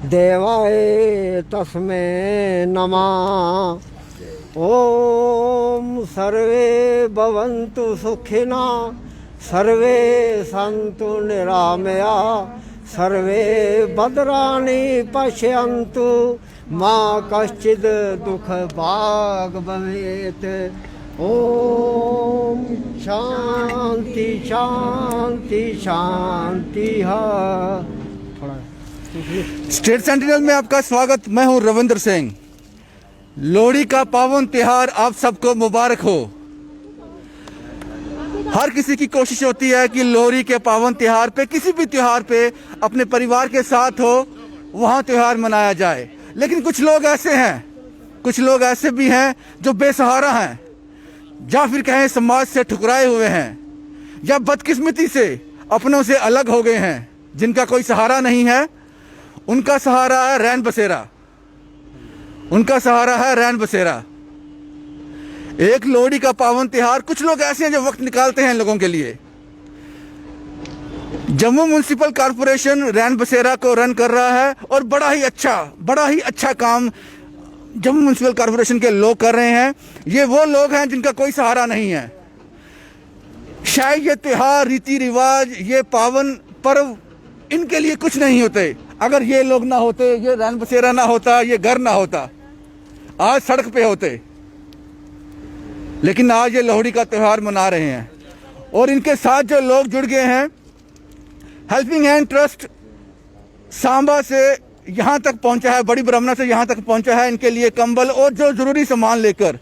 देवाय तस्मै नमः। ओम सर्वे भवन्तु सुखिना, सर्वे सन्तु निरामया, सर्वे भद्राणि पश्यन्तु, मा कश्चित् दुःख भाग् भवेत्। ओम शांति शांति शांति। स्टेट सेंटिनल में आपका स्वागत। मैं हूं रविंद्र सिंह। लोहड़ी का पावन त्योहार आप सबको मुबारक हो। हर किसी की कोशिश होती है कि लोहड़ी के पावन त्योहार पे, किसी भी त्योहार पे अपने परिवार के साथ हो, वहां त्योहार मनाया जाए। लेकिन कुछ लोग ऐसे भी हैं जो बेसहारा हैं, या फिर कहें समाज से ठुकराए हुए हैं, या बदकिस्मती से अपनों से अलग हो गए हैं, जिनका कोई सहारा नहीं है। उनका सहारा है रैन बसेरा, उनका सहारा है रैन बसेरा। एक लोहड़ी का पावन त्योहार, कुछ लोग ऐसे हैं जो वक्त निकालते हैं इन लोगों के लिए। जम्मू म्युनिसिपल कॉरपोरेशन रैन बसेरा को रन कर रहा है और बड़ा ही अच्छा काम जम्मू म्युनिसिपल कॉरपोरेशन के लोग कर रहे हैं। ये वो लोग हैं जिनका कोई सहारा नहीं है। शायद ये त्योहार, रीति रिवाज, ये पावन पर्व इनके लिए कुछ नहीं होते। अगर ये लोग ना होते, ये रैन बसेरा ना होता, ये घर ना होता, आज सड़क पे होते। लेकिन आज ये लोहड़ी का त्योहार मना रहे हैं और इनके साथ जो लोग जुड़ गए हैं, हेल्पिंग हैंड ट्रस्ट सांबा से यहाँ तक पहुँचा है, बड़ी ब्रह्मणा से यहाँ तक पहुँचा है इनके लिए कंबल और जो जरूरी सामान लेकर,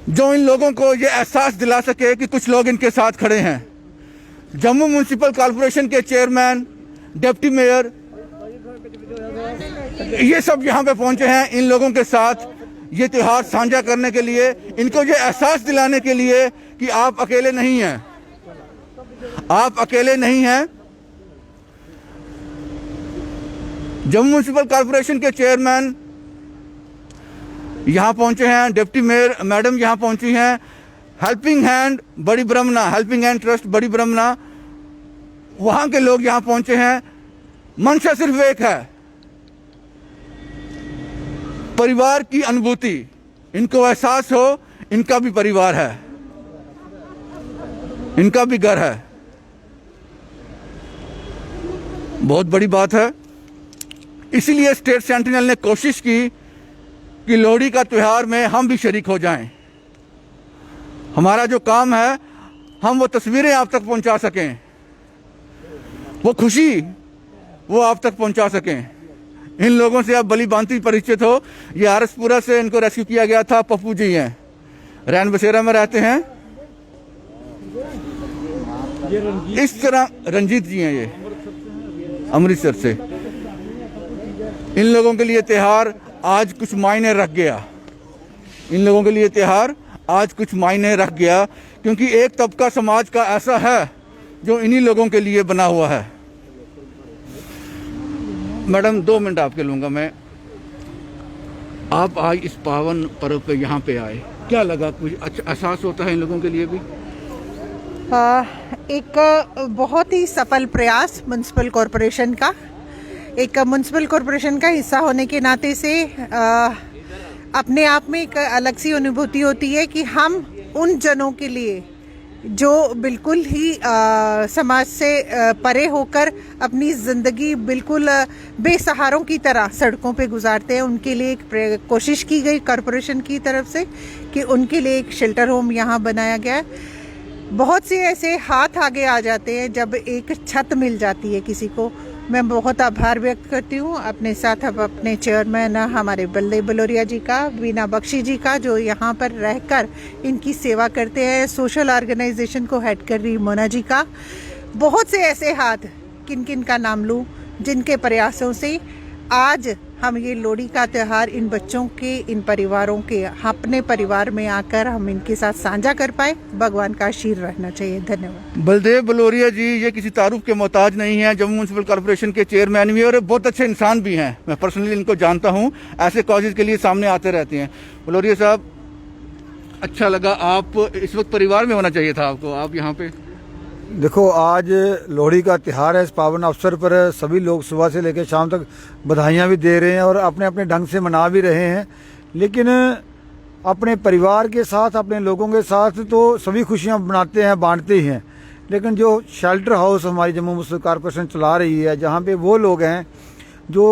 जो इन लोगों को ये एहसास दिला सके कि कुछ लोग इनके साथ खड़े हैं। जम्मू म्युनिसिपल कॉरपोरेशन के चेयरमैन, डिप्टी मेयर, ये सब यहाँ पे पहुंचे हैं इन लोगों के साथ ये त्योहार साझा करने के लिए, इनको ये एहसास दिलाने के लिए कि आप अकेले नहीं हैं, आप अकेले नहीं हैं। जम्मू म्युनिसिपल कॉरपोरेशन के चेयरमैन यहाँ पहुंचे हैं, डिप्टी मेयर मैडम यहाँ पहुंची हैं, हेल्पिंग हैंड बड़ी ब्रह्मणा, हेल्पिंग हैंड ट्रस्ट बड़ी ब्रह्मणा, वहां के लोग यहाँ पहुंचे हैं। मंशा सिर्फ एक है, परिवार की अनुभूति। इनको एहसास हो इनका भी परिवार है, इनका भी घर है। बहुत बड़ी बात है। इसीलिए स्टेट सेंटिनल ने कोशिश की कि लोहड़ी का त्योहार में हम भी शरीक हो जाएं। हमारा जो काम है, हम वो तस्वीरें आप तक पहुंचा सकें, वो खुशी वो आप तक पहुंचा सकें। इन लोगों से आप भली भांति परिचित हो। ये आरएसपुरा से इनको रेस्क्यू किया गया था। पप्पू जी हैं, रैन बसेरा में रहते हैं। इस तरह रंजीत जी हैं, ये अमृतसर से। इन लोगों के लिए त्योहार आज कुछ मायने रख गया, इन लोगों के लिए त्योहार आज कुछ मायने रख गया, क्योंकि एक तबका समाज का ऐसा है जो इन्हीं लोगों के लिए बना हुआ है। मैडम 2 मिनट आपके लूँगा मैं। आप आज इस पावन पर्व पे यहाँ पे आए, क्या लगा? कुछ अच्छा एहसास होता है इन लोगों के लिए भी? एक बहुत ही सफल प्रयास म्युनिसिपल कॉरपोरेशन का, एक म्युनिसिपल कॉरपोरेशन का हिस्सा होने के नाते से अपने आप में एक अलग सी अनुभूति होती है कि हम उन जनों के लिए जो बिल्कुल ही समाज से परे होकर अपनी ज़िंदगी बिल्कुल बेसहारों की तरह सड़कों पे गुजारते हैं, उनके लिए एक कोशिश की गई कॉरपोरेशन की तरफ से कि उनके लिए एक शेल्टर होम यहाँ बनाया गया है। बहुत से ऐसे हाथ आगे आ जाते हैं जब एक छत मिल जाती है किसी को। मैं बहुत आभार व्यक्त करती हूँ अपने साथ अब अपने चेयरमैन हमारे बलदेव बलोरिया जी का, बीना बख्शी जी का, जो यहाँ पर रहकर इनकी सेवा करते हैं, सोशल ऑर्गेनाइजेशन को हेड कर रही मोना जी का। बहुत से ऐसे हाथ, किन किन का नाम लूँ, जिनके प्रयासों से आज हम ये लोहड़ी का त्यौहार इन बच्चों के, इन परिवारों के, अपने परिवार में आकर हम इनके साथ साझा कर पाए। भगवान का आशीर्वाद रहना चाहिए। धन्यवाद। बलदेव बलोरिया जी ये किसी तारुफ के मोहताज नहीं हैं, जम्मू म्युनिसिपल कॉरपोरेशन के चेयरमैन भी और बहुत अच्छे इंसान भी हैं। मैं पर्सनली इनको जानता हूँ, ऐसे कॉजेज के लिए सामने आते रहते हैं। बलोरिया साहब, अच्छा लगा। आप इस वक्त परिवार में होना चाहिए था आपको, आप यहाँ पे देखो, आज लोहड़ी का त्यौहार है। इस पावन अवसर पर सभी लोग सुबह से लेकर शाम तक बधाइयाँ भी दे रहे हैं और अपने अपने ढंग से मना भी रहे हैं। लेकिन अपने परिवार के साथ, अपने लोगों के साथ तो सभी खुशियाँ मनाते हैं, बांटते ही हैं। लेकिन जो शेल्टर हाउस हमारी जम्मू मुस्लिम कॉरपोरेशन चला रही है, जहाँ पे वो लोग हैं जो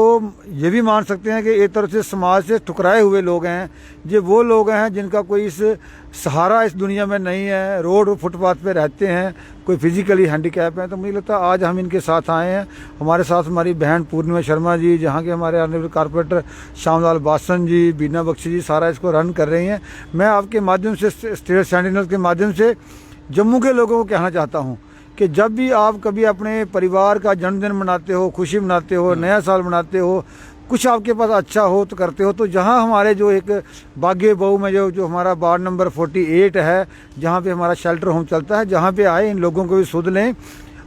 ये भी मान सकते हैं कि एक तरफ से समाज से ठुकराए हुए लोग हैं, ये वो लोग हैं जिनका कोई इस सहारा इस दुनिया में नहीं है, रोड और फुटपाथ पे रहते हैं, कोई फिजिकली हैंडीकैप हैं। तो मुझे लगता है आज हम इनके साथ आए हैं। हमारे साथ हमारी बहन पूर्णिमा शर्मा जी, जहाँ के हमारे ऑनरेबल कॉर्पोरेटर श्यामलाल बासन जी, बीना बख्शी जी सारा इसको रन कर रही हैं। मैं आपके माध्यम से, स्टेट सेंटिनल के माध्यम से जम्मू के लोगों को कहना चाहता हूँ कि जब भी आप कभी अपने परिवार का जन्मदिन मनाते हो, खुशी मनाते हो, नया साल मनाते हो, कुछ आपके पास अच्छा हो तो करते हो, तो जहाँ हमारे जो एक बागे बहू में जो हमारा वार्ड नंबर 48 है, जहाँ पे हमारा शेल्टर होम चलता है, जहाँ पे आए, इन लोगों को भी सुध लें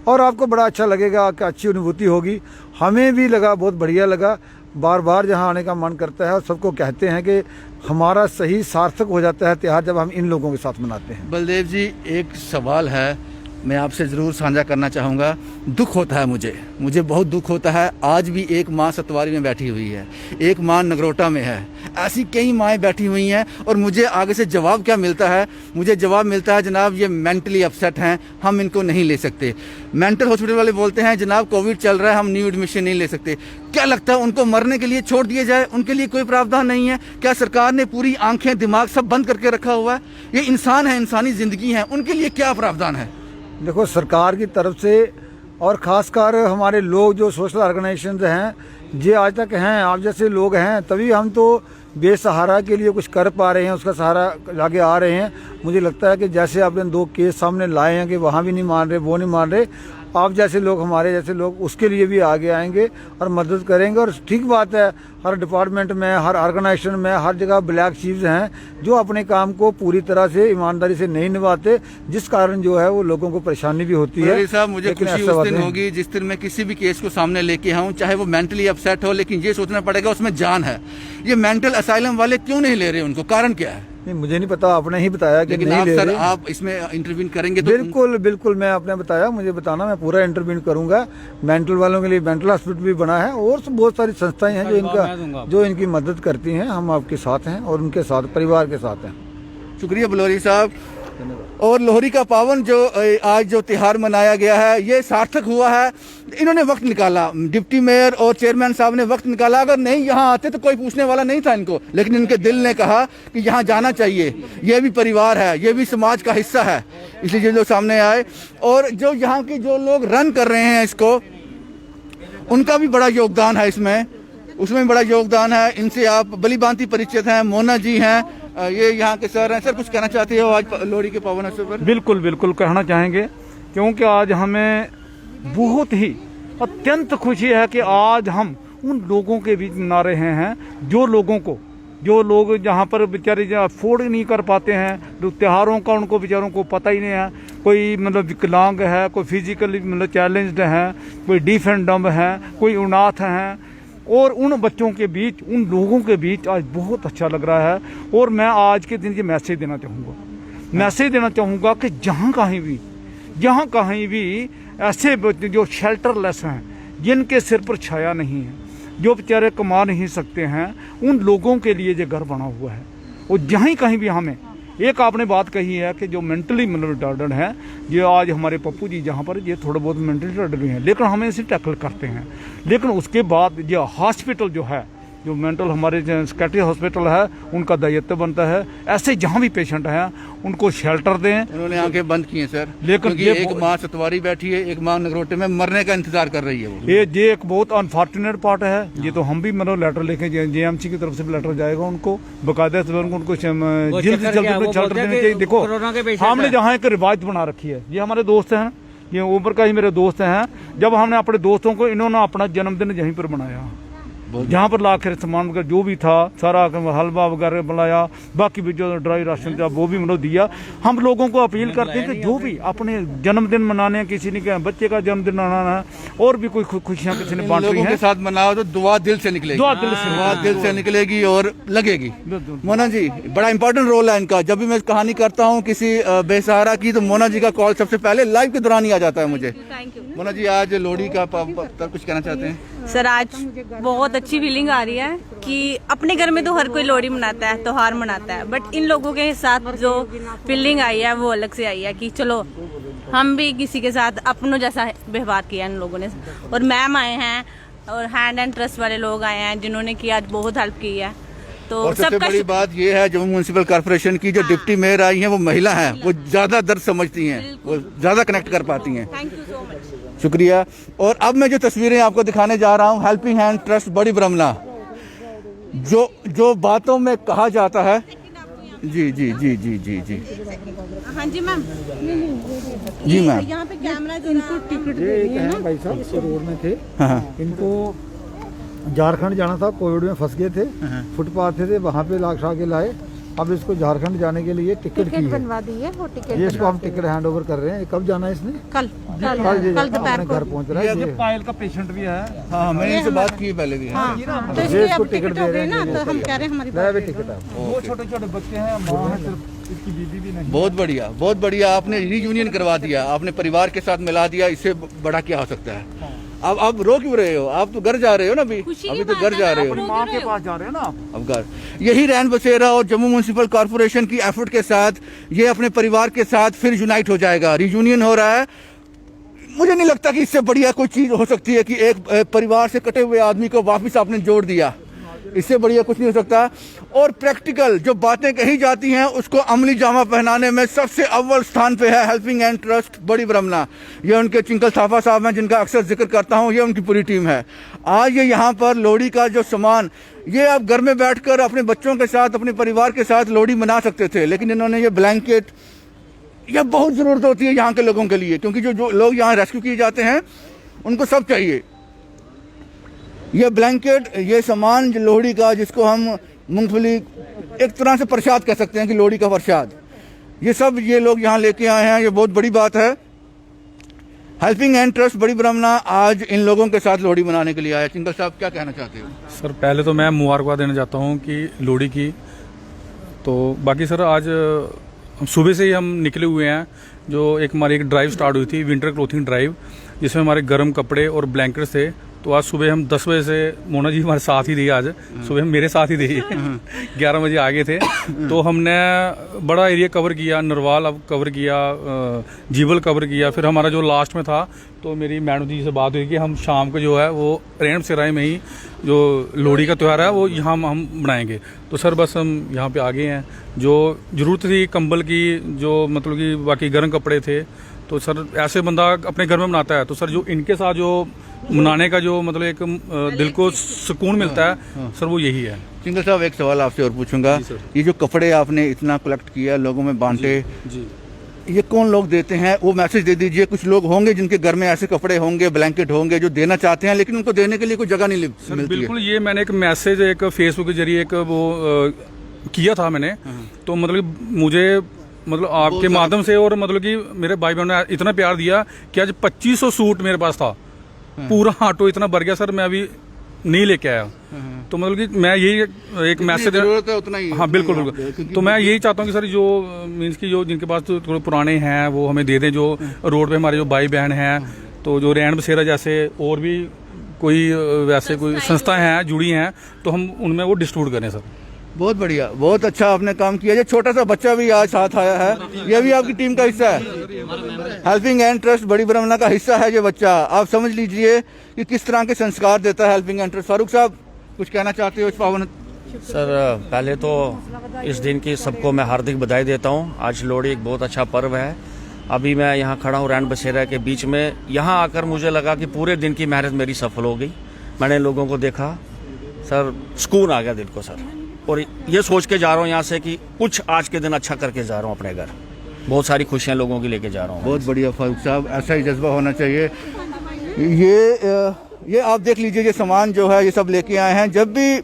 और आपको बड़ा अच्छा लगेगा, कि अच्छी अनुभूति होगी। हमें भी लगा, बहुत बढ़िया लगा। बार बार जहाँ आने का मन करता है और सबको कहते हैं कि हमारा सही सार्थक हो जाता है त्यौहार जब हम इन लोगों के साथ मनाते हैं। बलदेव जी, एक सवाल है, मैं आपसे ज़रूर साझा करना चाहूँगा। दुख होता है मुझे बहुत दुख होता है। आज भी एक माँ सतवारी में बैठी हुई है, एक माँ नगरोटा में है, ऐसी कई माएँ बैठी हुई हैं और मुझे आगे से जवाब क्या मिलता है? मुझे जवाब मिलता है, जनाब ये मेंटली अपसेट हैं, हम इनको नहीं ले सकते। मेंटल हॉस्पिटल वाले बोलते हैं, जनाब कोविड चल रहा है, हम न्यू एडमिशन नहीं ले सकते। क्या लगता है, उनको मरने के लिए छोड़ दिया जाए? उनके लिए कोई प्रावधान नहीं है क्या? सरकार ने पूरी आंखें दिमाग सब बंद करके रखा हुआ है? ये इंसान है, इंसानी ज़िंदगी है, उनके लिए क्या प्रावधान है? देखो, सरकार की तरफ से और ख़ासकर हमारे लोग जो सोशल ऑर्गेनाइजेशन हैं, ये आज तक हैं, आप जैसे लोग हैं, तभी हम तो बेसहारा के लिए कुछ कर पा रहे हैं, उसका सहारा लागे आ रहे हैं। मुझे लगता है कि जैसे आपने 2 केस सामने लाए हैं कि वहाँ भी नहीं मान रहे, वो नहीं मान रहे, आप जैसे लोग, हमारे जैसे लोग उसके लिए भी आगे आएंगे और मदद करेंगे। और ठीक बात है, हर डिपार्टमेंट में, हर ऑर्गेनाइजेशन में, हर जगह ब्लैक शीप्स हैं जो अपने काम को पूरी तरह से ईमानदारी से नहीं निभाते, जिस कारण जो है वो लोगों को परेशानी भी होती है। साहब, मुझे खुशी उस दिन होगी जिस दिन मैं किसी भी केस को सामने लेके आऊँ, चाहे वो मेंटली अपसेट हो, लेकिन ये सोचना पड़ेगा उसमें जान है। ये मेंटल असाइलम वाले क्यों नहीं ले रहे, उनको कारण क्या है? नहीं, मुझे नहीं पता, आपने ही बताया कि नहीं ले रहे। आप इसमें इंटरवीन करेंगे तो? बिल्कुल बिल्कुल, मैं आपने बताया, मुझे बताना, मैं पूरा इंटरवीन करूंगा। मेंटल वालों के लिए मेंटल हॉस्पिटल भी बना है और बहुत सारी संस्थाएं हैं जो इनकी मदद करती हैं। हम आपके साथ हैं और उनके साथ, परिवार के साथ हैं। शुक्रिया बलोरी साहब। और लोहड़ी का पावन जो आज जो त्यौहार मनाया गया है, ये सार्थक हुआ है। इन्होंने वक्त निकाला, डिप्टी मेयर और चेयरमैन साहब ने वक्त निकाला। अगर नहीं यहाँ आते तो कोई पूछने वाला नहीं था इनको, लेकिन इनके दिल ने कहा कि यहाँ जाना चाहिए, ये भी परिवार है, ये भी समाज का हिस्सा है, इसलिए ये लोग सामने आए। और जो यहाँ के जो लोग रन कर रहे हैं इसको, उनका भी बड़ा योगदान है इसमें, उसमें बड़ा योगदान है। इनसे आप भली भांति परिचित हैं, मोना जी हैं, ये यहाँ के सर हैं। सर, कुछ कहना चाहते हो आज लोहड़ी के पावन अवसर पर? बिल्कुल बिल्कुल कहना चाहेंगे, क्योंकि आज हमें बहुत ही अत्यंत खुशी है कि आज हम उन लोगों के बीच मना रहे हैं जो लोग जहाँ पर बेचारे अफोर्ड नहीं कर पाते हैं त्योहारों का, उनको बेचारों को पता ही नहीं है। कोई मतलब विकलांग है, कोई फिजिकली मतलब चैलेंज्ड है, कोई डीफ एंड डम्ब है, कोई अनाथ हैं, और उन बच्चों के बीच, उन लोगों के बीच आज बहुत अच्छा लग रहा है। और मैं आज के दिन ये मैसेज देना चाहूँगा कि जहाँ कहीं भी ऐसे बच्चे जो शेल्टरलेस हैं, जिनके सिर पर छाया नहीं है, जो बेचारे कमा नहीं सकते हैं, उन लोगों के लिए ये घर बना हुआ है। और जहाँ कहीं भी हमें, एक आपने बात कही है कि जो मेंटली मतलब रिटार्डेड है, ये आज हमारे पप्पू जी जहाँ पर ये थोड़े बहुत मेंटली रिटार्डेड भी हैं, लेकिन हमें इसे टैकल करते हैं। लेकिन उसके बाद ये हॉस्पिटल जो है, जो मेंटल हमारे साइकियाट्री हॉस्पिटल है, उनका दायित्व बनता है ऐसे जहाँ भी पेशेंट हैं उनको शेल्टर दें। उन्होंने आंखें बंद की हैं सर, लेकिन ये एक माँ सतवारी बैठी है, एक माँ नगरोटे में मरने का इंतजार कर रही है वो। ये एक बहुत अनफॉर्चुनेट पार्ट है। ये तो हम भी मतलब लेटर लेके जेएमसी की तरफ से भी लेटर जाएगा उनको, बाकायदा उनको जल्द से जल्द शेल्टर देना चाहिए। देखो, हमने जहाँ एक रिवायत बना रखी है, ये हमारे दोस्त हैं, ये ऊपर का ही मेरे दोस्त हैं, जब हमने अपने दोस्तों को, इन्होंने अपना जन्मदिन यहीं पर मनाया, जहाँ पर लाकर सामान वगैरह जो भी था सारा हलवा वगैरह बनाया, बाकी भी जो ड्राई राशन था वो भी मतलब दिया। हम लोगों को अपील करते हैं कि जो भी अपने जन्मदिन मनाने हैं, किसी ने बच्चे का जन्मदिन मनाना है और भी कोई खुशियाँ किसी ने बांटनी लोगों है, के साथ मनाओ तो दुआ दिल से निकलेगी, दुआ दिल से निकलेगी और लगेगी। मोना जी, बड़ा इंपॉर्टेंट रोल है इनका। जब भी मैं कहानी करता हूँ किसी बेसहारा की तो मोना जी का कॉल सबसे पहले लाइव के दौरान ही आ जाता है मुझे। मोना जी, आज लोहड़ी का कुछ कहना चाहते हैं? सर, आज बहुत अच्छी फीलिंग आ रही है कि अपने घर में तो हर कोई लोहड़ी मनाता है, त्योहार मनाता है, बट इन लोगों के साथ जो फीलिंग आई है वो अलग से आई है कि चलो हम भी किसी के साथ अपनों जैसा व्यवहार किया इन लोगों ने। और मैम आए हैं और हैंड एंड ट्रस्ट वाले लोग आए हैं जिन्होंने कि आज बहुत हेल्प की है। तो और सबसे बड़ी बात ये है, जम्मू म्युनिसिपल कॉर्पोरेशन की जो डिप्टी मेयर आई हैं वो महिला हैं, वो ज्यादा दर्द समझती हैं, वो ज्यादा कनेक्ट कर पाती हैं। Thank you so much. शुक्रिया। और अब मैं जो तस्वीरें आपको दिखाने जा रहा हूँ, हेल्पिंग हैंड ट्रस्ट बड़ी ब्रह्मला, जो बातों में कहा जाता है। जी जी जी जी जी जी हाँ जी मैम, जी मैम। यहाँ पे कैमरा इनको टिकट देनी है ना भाई साहब, इस रोड में थे, इनको झारखंड जाना था, कोविड में फंस गए थे, फुटपाथ थे वहाँ पे लाख के लाए। अब इसको झारखंड जाने के लिए टिकट की बनवा दी है, वो टिकट ये इसको हम टिकट हैंड ओवर कर रहे हैं। कब जाना है इसने? कल दोपहर को घर पहुँच रहा है। ये पायल का पेशेंट भी है। हाँ, मैंने इनसे बात की पहले भी। तो इसलिए अब टिकट हो गई ना, तो हम कह रहे हैं हमारी टिकट है। वो छोटे छोटे बच्चे हैं, माँ है, सिर्फ इसकी बीवी भी नहीं। बहुत बढ़िया, बहुत बढ़िया। आपने रीयूनियन करवा दिया, आपने परिवार के साथ मिला दिया, इससे बड़ा क्या हो सकता है? अब रो क्यों रहे हो? आप तो घर जा रहे हो ना, अभी तो घर जा रहे हो, माँ के पास जा रहे हैं ना अब घर। यही रैन बसेरा और जम्मू म्युनिसिपल कॉर्पोरेशन की एफर्ट के साथ ये अपने परिवार के साथ फिर यूनाइट हो जाएगा, रीयूनियन हो रहा है। मुझे नहीं लगता कि इससे बढ़िया कोई चीज हो सकती है कि एक परिवार से कटे हुए आदमी को वापस आपने जोड़ दिया। इससे बढ़िया कुछ नहीं हो सकता। और प्रैक्टिकल जो बातें कही जाती हैं उसको अमली जामा पहनाने में सबसे अव्वल स्थान पे है हेल्पिंग हैंड ट्रस्ट बड़ी ब्रह्मला। ये उनके चिंकल थापा साहब हैं जिनका अक्सर जिक्र करता हूँ, ये उनकी पूरी टीम है। आज ये यहाँ पर लोहड़ी का जो सामान, ये आप घर में बैठकर अपने बच्चों के साथ, अपने परिवार के साथ लोहड़ी मना सकते थे, लेकिन इन्होंने ये ब्लैंकेट, यह बहुत ज़रूरत होती है यहाँ के लोगों के लिए, क्योंकि जो लोग यहाँ रेस्क्यू किए जाते हैं उनको सब चाहिए। ये ब्लैंकेट, ये सामान लोहड़ी का, जिसको हम मूंगफली, एक तरह से प्रसाद कह सकते हैं कि लोहड़ी का प्रसाद, ये सब ये लोग यहाँ लेके आए हैं। ये बहुत बड़ी बात है। हेल्पिंग हैंड ट्रस्ट बड़ी ब्रह्मला आज इन लोगों के साथ लोहड़ी मनाने के लिए आया। चिंकल साहब, क्या कहना चाहते हो? सर, पहले तो मैं मुबारकबाद देना चाहता हूँ कि लोहड़ी की। तो बाकी सर, आज सुबह से ही हम निकले हुए हैं। जो हमारी एक ड्राइव स्टार्ट हुई थी, विंटर क्लोथिंग ड्राइव, जिसमें हमारे गर्म कपड़े और ब्लैंकेट थे। तो आज सुबह हम 10 बजे से, मोना जी हमारे साथ ही रही, आज सुबह मेरे साथ ही रही 11 बजे आ गए थे। तो हमने बड़ा एरिया कवर किया, नरवाल अब कवर किया, जीवल कवर किया। फिर हमारा जो लास्ट में था, तो मेरी मैडम जी से बात हुई कि हम शाम को जो है वो रैन बसेरा में ही जो लोहड़ी का त्यौहार है वो यहाँ हम बनाएंगे। तो सर बस हम यहाँ पे आ गए हैं। जो ज़रूरत थी कंबल की, जो मतलब कि बाकी गर्म कपड़े थे, तो सर ऐसे बंदा अपने घर में मनाता है, तो सर जो इनके साथ जो मनाने का जो मतलब एक दिल को सुकून मिलता है सर, वो यही है। चिंकल साहब, एक सवाल आपसे और पूछूंगा। ये जो कपड़े आपने इतना कलेक्ट किया, लोगों में बांटे, जी ये कौन लोग देते हैं? वो मैसेज दे दीजिए। कुछ लोग होंगे जिनके घर में ऐसे कपड़े होंगे, ब्लैंकेट होंगे, जो देना चाहते हैं लेकिन उनको देने के लिए कोई जगह नहीं मिलती है। बिल्कुल, ये मैंने एक मैसेज एक फेसबुक के जरिए एक वो किया था मैंने। तो मतलब मुझे मतलब आपके माध्यम से और मतलब कि मेरे भाई बहनों ने इतना प्यार दिया कि आज 2500 सूट मेरे पास था, पूरा ऑटो इतना भर गया सर, मैं अभी नहीं लेके आया। तो मतलब कि मैं यही एक मैसेज, उतना ही, हाँ बिल्कुल बिल्कुल। तो मैं यही चाहता हूँ कि सर जो मीन्स की जो जिनके पास थोड़े पुराने हैं वो हमें दे दें। जो रोड पे हमारे जो भाई बहन हैं, तो जो रैन बसेरा जैसे और भी कोई वैसे कोई संस्थाएं हैं जुड़ी हैं, तो हम उनमें वो डिस्ट्रीब्यूट करें सर। बहुत बढ़िया, बहुत अच्छा आपने काम किया। ये छोटा सा बच्चा भी आज साथ आया है, ये भी आपकी टीम का हिस्सा है। हेल्पिंग हैंड ट्रस्ट बड़ी ब्रह्मला का हिस्सा है ये बच्चा। आप समझ लीजिए कि किस तरह के संस्कार देता है हेल्पिंग हैंड ट्रस्ट। फारूक साहब, कुछ कहना चाहते हो इस पावन? सर, पहले तो इस दिन की सबको मैं हार्दिक बधाई देता हूँ। आज लोहड़ी एक बहुत अच्छा पर्व है। अभी मैं यहाँ खड़ा हूँ रैन बसेरा के बीच में। यहाँ आकर मुझे लगा कि पूरे दिन की मेहनत मेरी सफल हो गई। मैंने लोगों को देखा सर, सुकून आ गया दिल को सर। और ये सोच के जा रहा हूँ यहाँ से कि कुछ आज के दिन अच्छा करके जा रहा हूँ अपने घर। बहुत सारी खुशियाँ लोगों की लेके जा रहा हूँ। बहुत बढ़िया फारूक साहब, ऐसा ही जज्बा होना चाहिए। ये ये आप देख लीजिए, ये सामान जो है ये सब लेके आए हैं। जब भी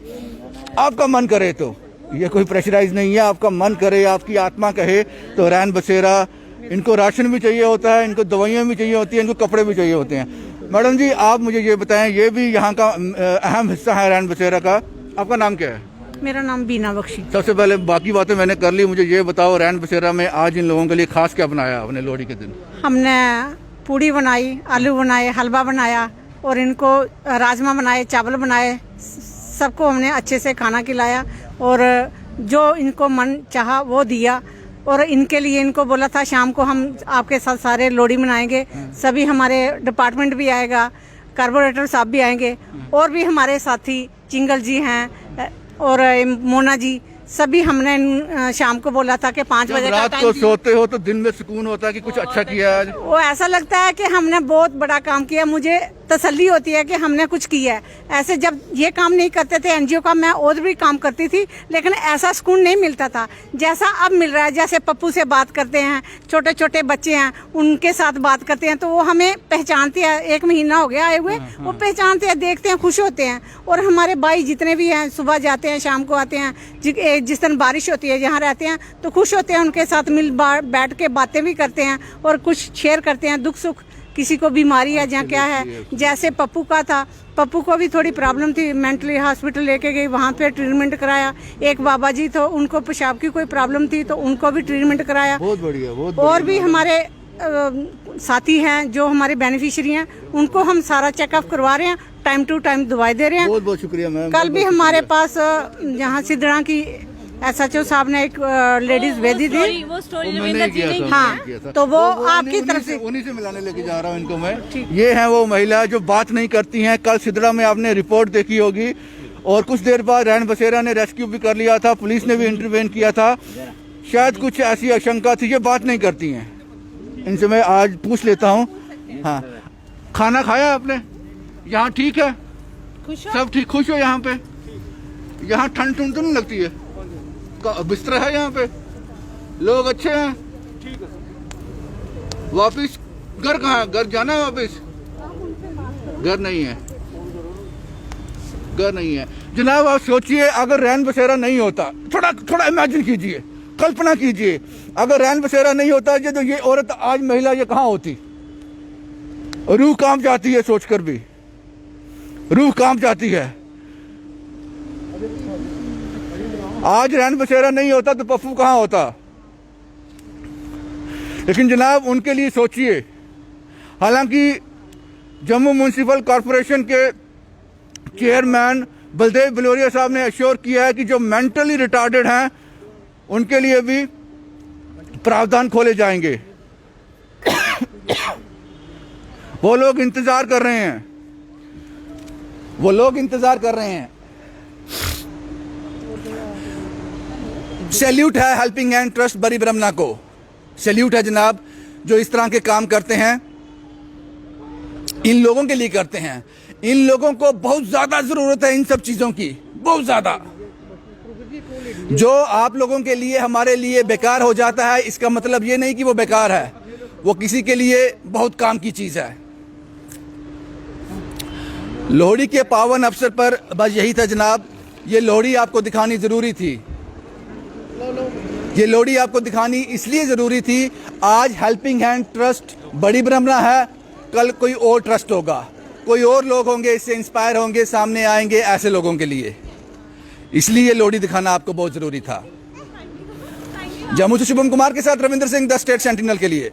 आपका मन करे, तो ये कोई प्रेशराइज नहीं है, आपका मन करे, आपकी आत्मा कहे तो रैन बसेरा, इनको राशन भी चाहिए होता है, इनको दवाइयाँ भी चाहिए होती हैं, इनको कपड़े भी चाहिए होते हैं। मैडम जी, आप मुझे ये बताएं, ये भी यहाँ का अहम हिस्सा है रैन बसेरा का। आपका नाम क्या है? मेरा नाम बीना बख्शी। सबसे पहले बाकी बातें मैंने कर ली, मुझे ये बताओ रैन बसेरा में आज इन लोगों के लिए खास क्या बनाया आपने लोहड़ी के दिन? हमने पूड़ी बनाई, आलू बनाए, हलवा बनाया और इनको राजमा बनाए, चावल बनाए, सबको हमने अच्छे से खाना खिलाया और जो इनको मन चाहा वो दिया। और इनके लिए इनको बोला था शाम को हम आपके साथ सारे लोहड़ी मनाएंगे, सभी हमारे डिपार्टमेंट भी आएगा, कार्पोरेटर साहब भी आएंगे और भी हमारे साथी चिंगल जी हैं और मोना जी, सभी हमने शाम को बोला था कि 5 बजे का रात टाइम को दिया। सोते हो तो दिन में सुकून होता है कि कुछ अच्छा किया आज। वो ऐसा लगता है कि हमने बहुत बड़ा काम किया, मुझे तसल्ली होती है कि हमने कुछ किया है। ऐसे जब ये काम नहीं करते थे एनजीओ का, मैं और भी काम करती थी, लेकिन ऐसा सुकून नहीं मिलता था जैसा अब मिल रहा है। जैसे पप्पू से बात करते हैं, छोटे छोटे बच्चे हैं उनके साथ बात करते हैं तो वो हमें पहचानते हैं, 1 महीना हो गया आए हुए, वो पहचानते हैं, देखते हैं, खुश होते हैं। और हमारे भाई जितने भी हैं सुबह जाते हैं शाम को आते हैं, जिस दिन बारिश होती है जहाँ रहते हैं तो खुश होते हैं, उनके साथ बैठ के बातें भी करते हैं और कुछ शेयर करते हैं, दुख सुख, किसी को बीमारी है जहाँ क्या है। जैसे पप्पू का था, पप्पू को भी थोड़ी प्रॉब्लम थी, मेंटली हॉस्पिटल लेके गई, वहाँ पे ट्रीटमेंट कराया। एक बाबा जी तो उनको पेशाब की कोई प्रॉब्लम थी तो उनको भी ट्रीटमेंट कराया। बहुत बढ़िया, बहुत और भी हमारे साथी हैं जो हमारे बेनिफिशियरी हैं, उनको हम सारा चेकअप करवा रहे हैं, टाइम टू टाइम दवाई दे रहे हैं। बहुत बहुत शुक्रिया मैम। कल भी हमारे पास यहाँ सिद्धड़ा की SHO साहब ने एक लेडीज भेजी थी, वो स्टोरी मैंने रविंदर जी किया ने था, हाँ, मैंने किया था। तो वो आपकी तरफ से उन्हीं से मिलाने लेके जा रहा हूँ इनको मैं। ये हैं वो महिला जो बात नहीं करती हैं। कल सिद्धड़ा में आपने रिपोर्ट देखी होगी और कुछ देर बाद रैन बसेरा ने रेस्क्यू भी कर लिया था, पुलिस ने भी इंटरवेन किया था। शायद कुछ ऐसी आशंका थी, ये बात नहीं करती हैं। इनसे मैं आज पूछ लेता हूँ। हाँ, खाना खाया आपने? यहाँ ठीक है, सब ठीक, खुश हो यहाँ पे? यहाँ ठंड ठंड तो नहीं लगती है? बिस्तर है यहाँ पे, लोग अच्छे हैं? वापिस घर कहाँ है? घर जाना है वापिस? घर नहीं है, घर नहीं है। जनाब आप सोचिए, अगर रैन बसेरा नहीं होता, थोड़ा इमेजिन कीजिए, कल्पना कीजिए, अगर रैन बसेरा नहीं होता तो ये औरत आज महिला ये कहाँ होती? रूह कांप जाती है, सोचकर भी रूह कांप जाती है। आज रैन बसेरा नहीं होता तो पप्पू कहाँ होता? लेकिन जनाब उनके लिए सोचिए। हालांकि जम्मू म्यूनिसिपल कॉरपोरेशन के चेयरमैन बलदेव बिलोरिया साहब ने एश्योर किया है कि जो मेंटली रिटार्डेड हैं उनके लिए भी प्रावधान खोले जाएंगे। वो लोग इंतजार कर रहे हैं, वो लोग इंतजार कर रहे हैं। सैल्यूट है हेल्पिंग हैंड ट्रस्ट बड़ी ब्रह्मना को, सैल्यूट है जनाब, जो इस तरह के काम करते हैं, इन लोगों के लिए करते हैं। इन लोगों को बहुत ज्यादा जरूरत है इन सब चीजों की, बहुत ज्यादा। जो आप लोगों के लिए हमारे लिए बेकार हो जाता है, इसका मतलब ये नहीं कि वो बेकार है, वो किसी के लिए बहुत काम की चीज है। लोहड़ी के पावन अवसर पर बस यही था जनाब, ये लोहड़ी आपको दिखानी जरूरी थी। ये लोहड़ी आपको दिखानी इसलिए जरूरी थी, आज हेल्पिंग हैंड ट्रस्ट बड़ी ब्रह्मना है, कल कोई और ट्रस्ट होगा, कोई और लोग होंगे इससे इंस्पायर होंगे, सामने आएंगे ऐसे लोगों के लिए, इसलिए ये लोहड़ी दिखाना आपको बहुत जरूरी था। जम्मू से शुभम कुमार के साथ Ravindra Singh, the state sentinel के लिए।